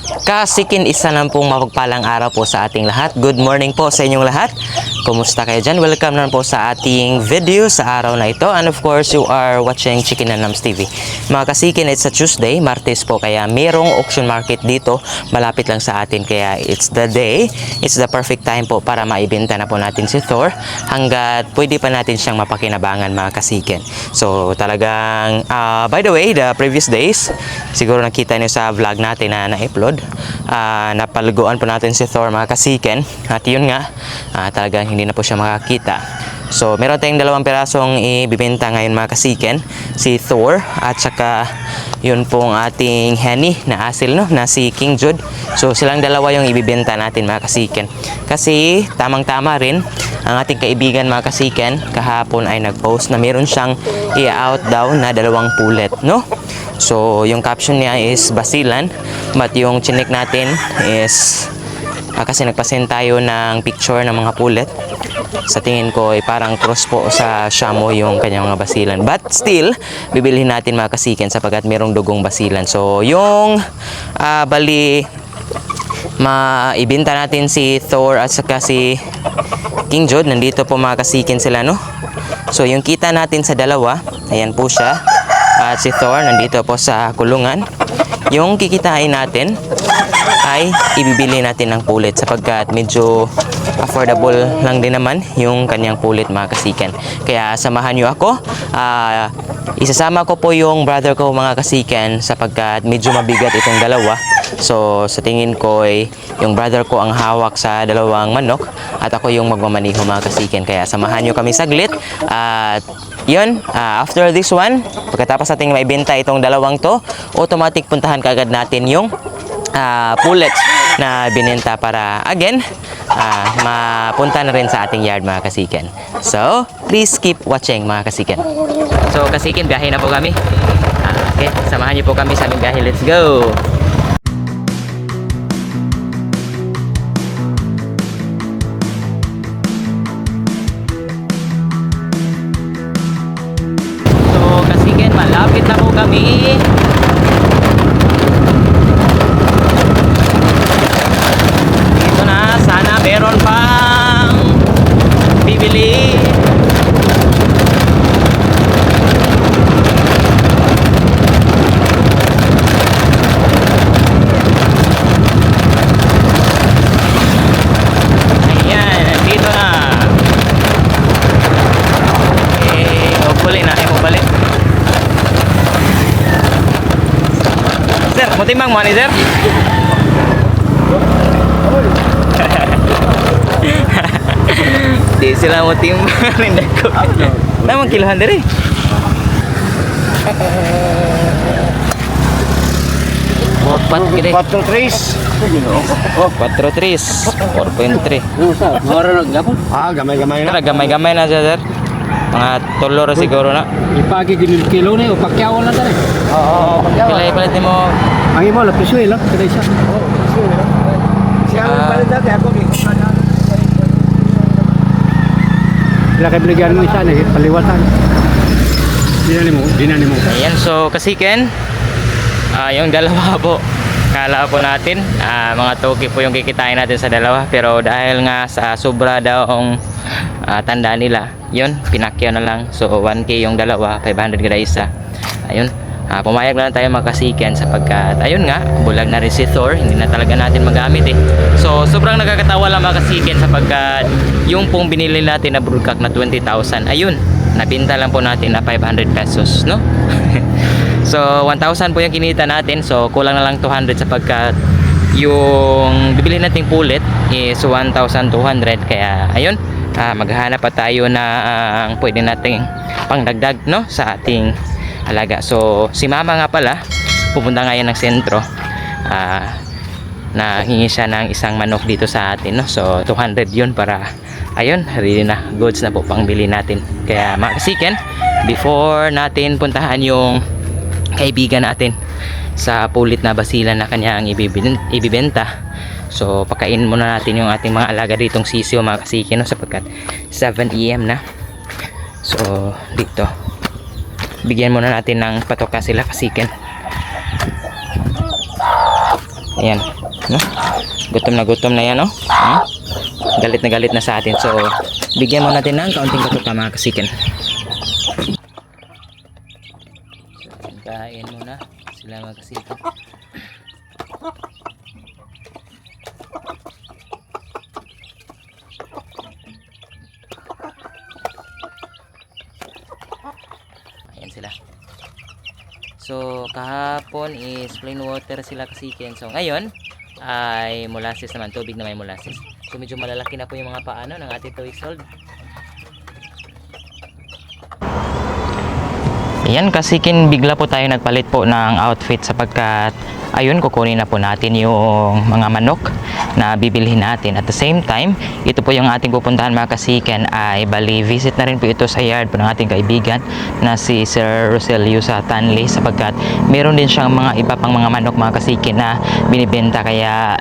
Kasikin, isa lang pong mapagpalang araw po sa ating lahat. Good morning po sa inyong lahat. Kumusta kayo dyan? Welcome na po sa ating video sa araw na ito. And of course, you are watching Chicken and Nams TV. Mga kasikin, it's a Tuesday, Martes po. Kaya merong auction market dito. Malapit lang sa atin. Kaya it's the day. It's the perfect time po para maibenta na po natin si Thor. Hanggat pwede pa natin siyang mapakinabangan, mga kasikin. So talagang, by the way, the previous days, siguro nakita niyo sa vlog natin na na-upload. Napaliguan po natin si Thor, mga kasiken, at yun nga, talagang hindi na po siya makakita. So meron tayong dalawang pirasong ibibenta ngayon, mga kasiken, si Thor at saka yun pong ating Henny na asil, no, na si King Jude. So silang dalawa yung ibibenta natin, mga kasiken, kasi tamang tama rin ang ating kaibigan, mga kasiken, kahapon ay nagpost na meron siyang i-out daw na dalawang pulet, no. So yung caption niya is basilan, but yung chinek natin is kasi nagpasend tayo ng picture ng mga pulet. Sa tingin ko ay parang cross po sa Shamo yung kanyang mga basilan, but still bibilhin natin, mga kasiken, sapagkat merong dugong basilan. So yung bali maibenta natin si Thor at saka si King Jude. Nandito po, mga kasiken, sila, no. So yung kita natin sa dalawa, ayan po siya. At si Thor nandito po sa kulungan. Yung kikitain natin ay ibibili natin ng pulit, sapagkat medyo affordable lang din naman yung kanyang pulit, mga kasiken. Kaya samahan nyo ako. Isasama ko po yung brother ko, mga kasiken, sapagkat medyo mabigat itong dalawa. So sa tingin ko ay yung brother ko ang hawak sa dalawang manok at ako yung magmamaniho, mga kasiken. Kaya samahan nyo kami saglit. At yun, after this one, pagkatapos natin maibenta itong dalawang to, automatic puntahan kaagad natin yung pullets na binenta para again mapunta na rin sa ating yard, mga kasiken. So please keep watching, mga kasiken. So kasiken, biyahe na po kami. Okay, samahan niyo po kami sa aming biyahe. Let's go! Malapit na po kami. Dito na, sana meron pang bibili. Ayan, dito na. Hopefully na mo balik. Sir, mutimbang mo ni sir? Di sila mutimbang rin ako. Namang kilohan diri. 4.3 4.3 gamay-gamay na. Gamay-gamay na siya, sir. Mga tolor siguro na. Ipagi kilo na o pakyaw na tare. Oo, pakyaw. Kailan ipalit mo? Ang imo la pisuy lang kada isa. Oo, pisuy lang. Siya ang palit dati ako gi. Sila kay bligyan mo isa na paliwatan. Dinani mo. Ayan, so kasiken, yung dalawa po. Kala po natin, mga toki po yung kikitain natin sa dalawa. Pero dahil nga sa sobra daw ang tanda nila, yun, pinakyaw na lang. So 1K yung dalawa, 500 kada isa. Ayun, pumayag na lang tayo, mga kasiken, sapagkat ayun nga, bulag na rin si Thor, hindi na talaga natin magamit eh. So sobrang nakakatawa lang, mga kasiken, sapagkat yung pong binili natin na broodcock na 20,000, ayun, nabinta lang po natin na 500 pesos, no? So 1,000 po yung kinita natin. So kulang na lang 200, sapagkat yung bibili nating pulit is 1,200. Kaya ayun, maghahanap pa tayo na pwede nating pangdagdag, no, sa ating alaga. So si mama nga pala pupunta ngayon ng sentro, na hingi siya ng isang manok dito sa atin, no. So 200 yun, para ayun, really na goods na po pangbili natin. Kaya, mga kasiken, before natin puntahan yung kaibigan natin sa pulit na basilan na kanyang ibibenta, so pakain muna natin yung ating mga alaga ditong sisiyo, mga kasiken, no, sapagkat 7 AM na. So dito bigyan muna natin ng patoka sila, kasiken. Ayan. No? Gutom na yan, no? Galit na sa atin. So, bigyan mo natin ng kaunting katuka mga kasikin. So, kain muna sila mga kasikin. Ayan sila. So, kahapon is plain water sila kasikin. So, ngayon ay molasses naman. Tubig na may molasses. So, medyo malalaki na po yung mga paano ng ating 2 weeks old. Ayan, kasikin, bigla po tayo nagpalit po ng outfit sapagkat ayun, kukunin na po natin yung mga manok na bibilhin natin. At the same time, ito po yung ating pupuntahan mga kasiken ay bali visit na rin po ito sa yard po ng ating kaibigan na si Sir Roselio sa Tanley sapagkat meron din siyang mga iba pang mga manok mga kasiken na binibenta. Kaya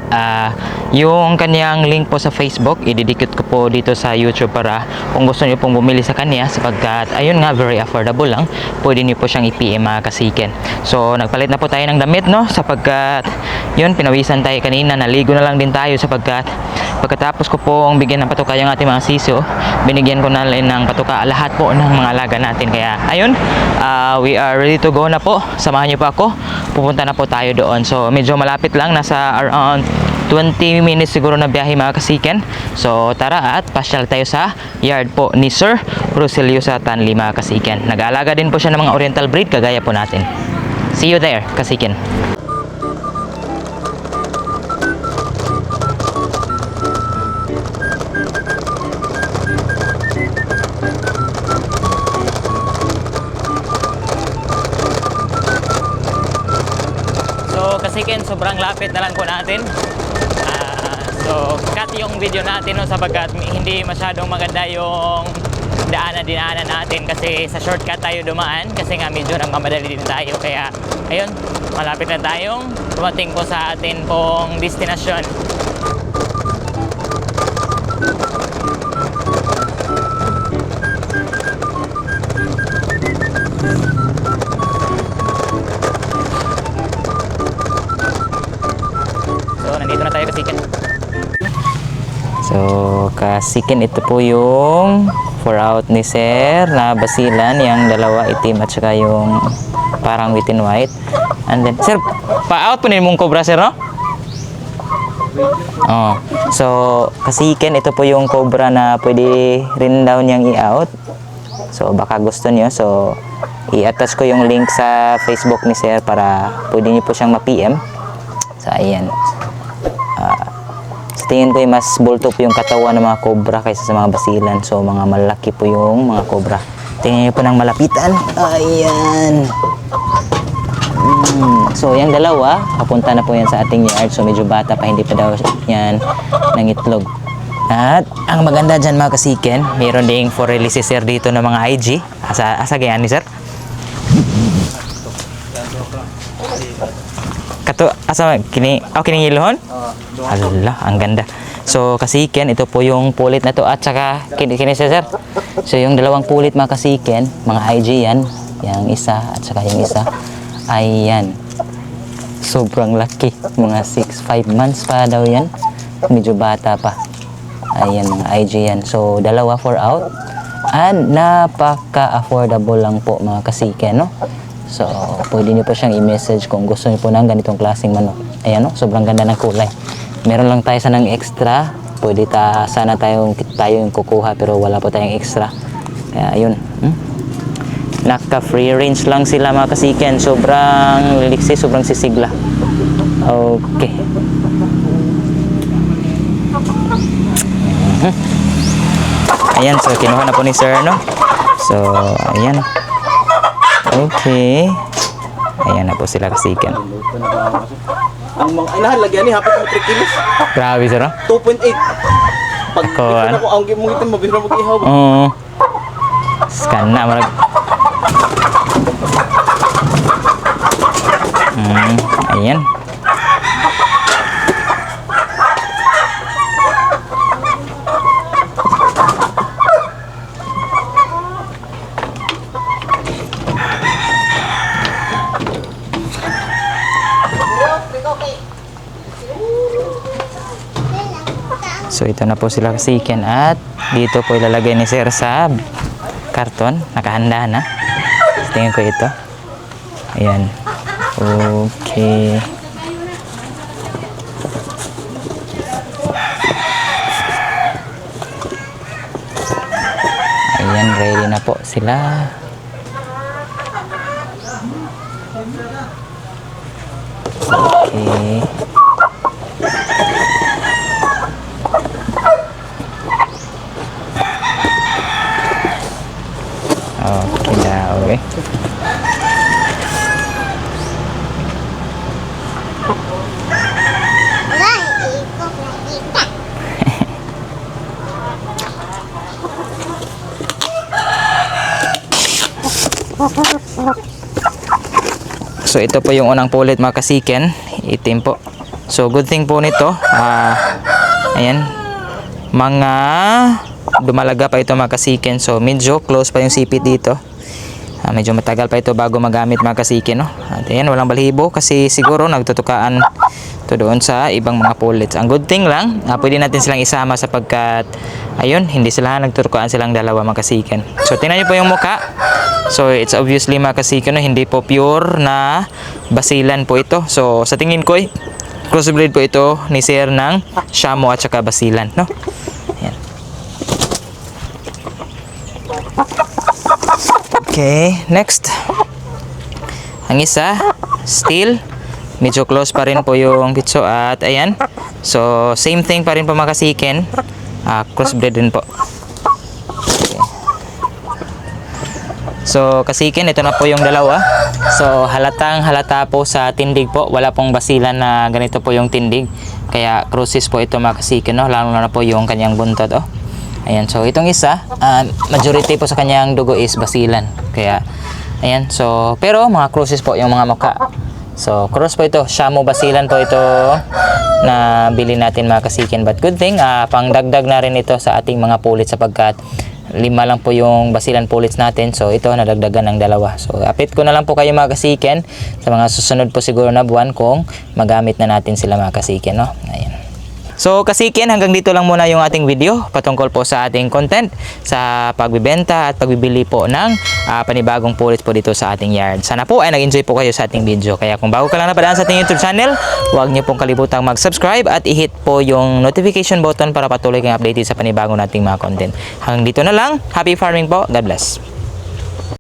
yung kanyang link po sa Facebook, ididikit ko po dito sa YouTube para kung gusto niyo pong bumili sa kanya sapagkat ayun nga, very affordable lang. Pwede niyo po siyang i-PM mga kasiken. So, nagpalit na po tayo ng damit, no? Sapagkat yun, pinawisan tayo kanina, naligo na lang din tayo sapagkat pagkatapos ko pong bigyan ng patuka yung ating mga siso, binigyan ko na rin ng patuka lahat po ng mga alaga natin. Kaya ayun, we are ready to go na po. Samahan niyo pa ako, pupunta na po tayo doon. So medyo malapit lang, nasa around 20 minutes siguro na biyahe mga kasiken. So tara at pasyal tayo sa yard po ni Sir Roselio sa Tanley mga kasiken. Nag-aalaga din po siya ng mga oriental breed kagaya po natin. See you there kasiken. Kasiken, sobrang lapit na lang po natin. So cut yung video natin, no, sapagkat hindi masyadong maganda yung dinaanan natin kasi sa shortcut tayo dumaan kasi nga medyo nagmamadali din tayo. Kaya ayun, malapit na tayong dumating po sa atin pong destinasyon. Nandito na tayo kasiken. So kasiken, ito po yung 4 out ni Sir na basilan, yung dalawa itim at saka yung parang wheat and white. And then Sir, pa-out po mong cobra Sir, no? Oh. So kasiken, ito po yung cobra na pwede rin daw niyang i-out. So baka gusto niyo, so i-attach ko yung link sa Facebook ni Sir para pwede niyo po siyang ma-PM. So ayan. Sa tingin ko ay mas bulto po yung katawan ng mga cobra kaysa sa mga basilan. So mga malaki po yung mga cobra. Tingnan niyo po ng malapitan. Ayan. So yung dalawa, papunta na po yan sa ating yard. So medyo bata pa, hindi pa daw yan nangitlog. At ang maganda dyan mga kasiken, mayroon ding for release Sir dito ng mga IG. Asa ganyan ni Sir? Kato, asa kini, kining ilohon? Hala, ang ganda. So kasiken, ito po yung pulit na to at saka kini Sir. So yung dalawang pulit mga kasiken, mga IG yan, yung isa at saka yung isa. Ayan. Sobrang laki, mga 5 months pa daw yan. Medyo bata pa. Ayan, mga IG yan. So dalawa for out. And napaka-affordable lang po mga kasiken, no? So, pwede niyo po siyang i-message kung gusto niyo po ng ganitong klaseng manok. Ayan, no? Sobrang ganda ng kulay. Meron lang tayo sanang extra. Pwede sana tayo yung kukuha pero wala po tayong extra. Kaya, ayun. Naka-free range lang sila mga kasiken. Sobrang liksi, sobrang sisigla. Okay. Ayan, so kinuha na po ni Sir, no? So, ayan. Okay. Ayan na po sila kasiken. Ang mga inahalagyan ni hapit mo 3 kilos. Grabe Sir, no? 2.8. Pag Ako, ako ang mo itin mabiro mag-ihaw. Oo. Scan na marag. Ayan. So ito na po sila kasiken at dito po ilalagay ni sir sa karton. Nakahanda na. Tingnan ko ito. Ayan. Okay. Ayan, ready na po sila. Okay. Okay daw eh. So ito po yung unang pulit mga kasiken, itim po. So good thing po nito, ayan, mga dumalaga pa ito mga kasiken. So medyo close pa yung sipit dito. Medyo matagal pa ito bago magamit mga kasiken, no? At ayan, walang balahibo kasi siguro nagtutukaan to doon sa ibang mga pullets. Ang good thing lang, pwede natin silang isama sapagkat ayun, hindi sila nagtutukaan silang dalawa mga kasiken. So tingnan niyo po yung mukha. So it's obviously mga kasiken, no? Hindi po pure na basilan po ito. So sa tingin ko crossbreed po ito ni sir ng Shamo at saka basilan, no? Ayan. Okay, next. Ang isa, still medyo close pa rin po yung pitso at ayan. So same thing pa rin po mga kasiken. Crossbreed din po. Okay. So kasiken, ito na po yung dalawa. So halatang halata po sa tindig po. Wala pong basilan na ganito po yung tindig. Kaya crosses po ito mga kasiken, no? Lalo na po yung kanyang buntot, oh. Ayan, so itong isa, majority po sa kanyang dugo is basilan. Kaya, ayan, so, pero mga crosses po yung mga mukha. So, cross po ito, Shamo basilan po ito na bili natin mga kasiken. But good thing, pangdagdag na rin ito sa ating mga pulit sapagkat 5 lang po yung basilan pullets natin. So, ito nadagdagan ng 2. So, update ko na lang po kayo mga kasiken sa mga susunod po siguro na buwan kung magamit na natin sila mga kasiken, no? Ayan. So kasiken, hanggang dito lang muna yung ating video patungkol po sa ating content sa pagbibenta at pagbibili po ng panibagong pullets po dito sa ating yard. Sana po ay nag-enjoy po kayo sa ating video. Kaya kung bago ka lang napadaan sa ating YouTube channel, huwag niyo pong kalibutang mag-subscribe at i-hit po yung notification button para patuloy kayong updated sa panibagong nating mga content. Hanggang dito na lang. Happy farming po. God bless.